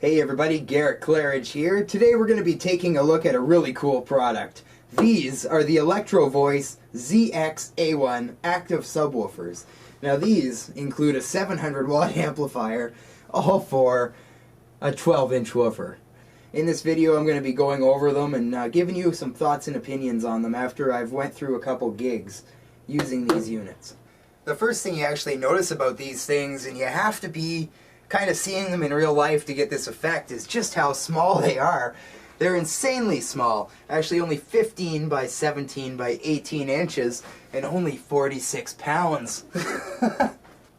Hey everybody, Garrett Claridge here. Today we're going to be taking a look at a really cool product. These are the Electro Voice ZX-A1 active subwoofers. Now these include a 700 watt amplifier, all for a 12-inch woofer. In this video I'm going to be going over them and giving you some thoughts and opinions on them after I've went through a couple gigs using these units. The first thing you actually notice about these things, and you have to be kind of seeing them in real life to get this effect, is just how small they are. They're insanely small, actually only 15 by 17 by 18 inches and only 46 pounds.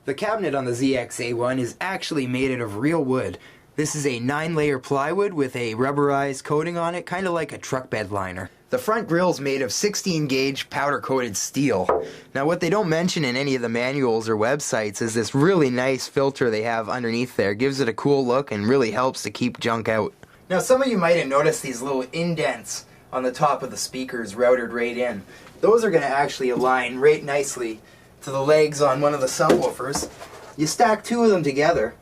The cabinet on the ZX-A1 is actually made out of real wood. This is a 9-layer plywood with a rubberized coating on it, kind of like a truck bed liner. The front grill's made of 16-gauge powder-coated steel. Now what they don't mention in any of the manuals or websites is this really nice filter they have underneath there. Gives it a cool look and really helps to keep junk out. Now some of you might have noticed these little indents on the top of the speakers routed right in. Those are going to actually align right nicely to the legs on one of the subwoofers. You stack two of them together.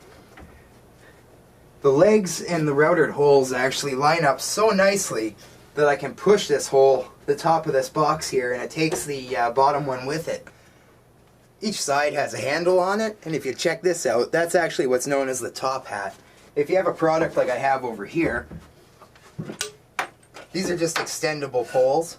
The legs and the routed holes actually line up so nicely that I can push this hole, the top of this box here, and it takes the bottom one with it. Each side has a handle on it, and if you check this out, that's actually what's known as the top hat. If you have a product like I have over here, these are just extendable poles.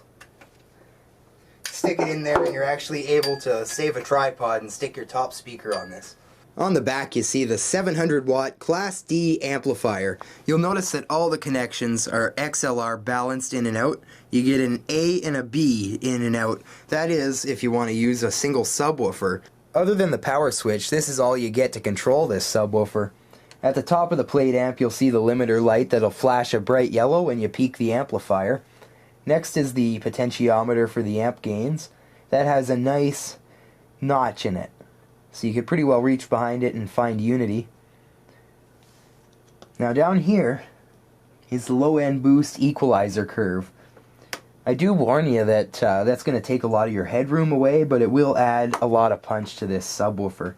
Stick it in there and you're actually able to save a tripod and stick your top speaker on this. On the back you see the 700 watt Class D amplifier. You'll notice that all the connections are XLR balanced in and out. You get an A and a B in and out. That is if you want to use a single subwoofer. Other than the power switch, this is all you get to control this subwoofer. At the top of the plate amp you'll see the limiter light that'll flash a bright yellow when you peak the amplifier. Next is the potentiometer for the amp gains. That has a nice notch in it, so you could pretty well reach behind it and find unity. Now down here is the low-end boost equalizer curve. I do warn you that that's going to take a lot of your headroom away, but it will add a lot of punch to this subwoofer.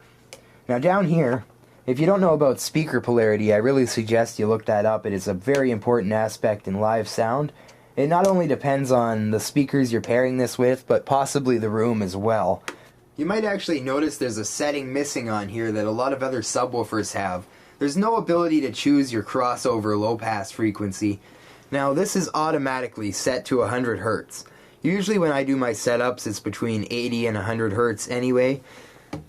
Now down here, if you don't know about speaker polarity, I really suggest you look that up. It is a very important aspect in live sound. It not only depends on the speakers you're pairing this with, but possibly the room as well. You might actually notice there's a setting missing on here that a lot of other subwoofers have. There's no ability to choose your crossover low-pass frequency. Now this is automatically set to 100 Hz. Usually when I do my setups it's between 80 and 100 Hz anyway.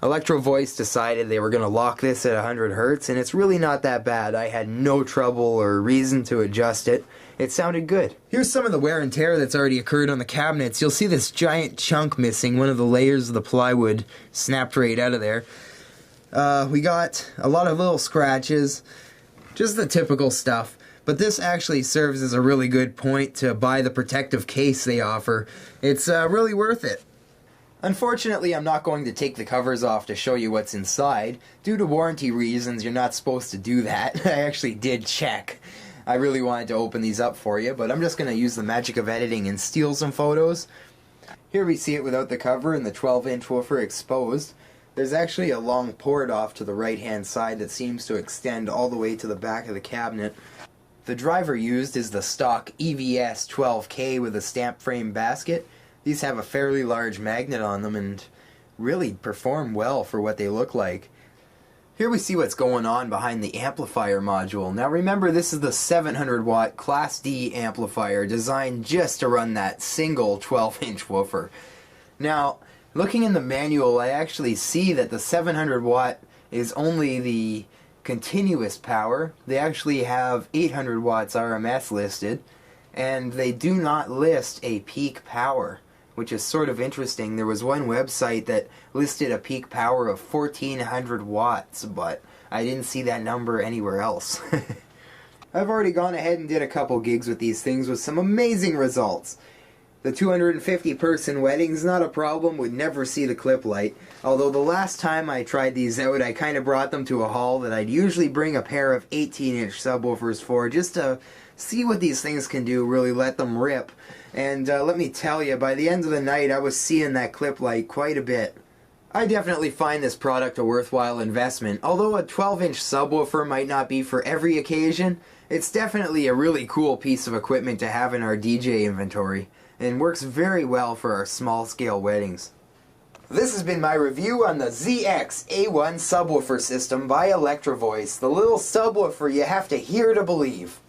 Electro Voice decided they were going to lock this at 100 Hz, and it's really not that bad. I had no trouble or reason to adjust it. It sounded good. Here's some of the wear and tear that's already occurred on the cabinets. You'll see this giant chunk missing. One of the layers of the plywood snapped right out of there. We got a lot of little scratches, just the typical stuff. But this actually serves as a really good point to buy the protective case they offer. It's really worth it. Unfortunately, I'm not going to take the covers off to show you what's inside. Due to warranty reasons, you're not supposed to do that. I actually did check. I really wanted to open these up for you, but I'm just going to use the magic of editing and steal some photos. Here we see it without the cover and the 12-inch woofer exposed. There's actually a long port off to the right-hand side that seems to extend all the way to the back of the cabinet. The driver used is the stock EVS 12K with a stamp frame basket. These have a fairly large magnet on them and really perform well for what they look like. Here we see what's going on behind the amplifier module. Now remember, this is the 700 watt Class D amplifier designed just to run that single 12-inch woofer. Now, looking in the manual, I actually see that the 700 watt is only the continuous power. They actually have 800 watts RMS listed, and they do not list a peak power, which is sort of interesting. There was one website that listed a peak power of 1400 watts, but I didn't see that number anywhere else. I've already gone ahead and did a couple gigs with these things with some amazing results. The 250 person wedding's not a problem, would never see the clip light. Although the last time I tried these out, I kind of brought them to a hall that I'd usually bring a pair of 18-inch subwoofers for, just to see what these things can do, really let them rip. And let me tell you, by the end of the night I was seeing that clip light quite a bit. I definitely find this product a worthwhile investment. Although a 12-inch subwoofer might not be for every occasion, it's definitely a really cool piece of equipment to have in our DJ inventory, and works very well for our small-scale weddings. This has been my review on the ZX A1 subwoofer system by Electro-Voice, the little subwoofer you have to hear to believe.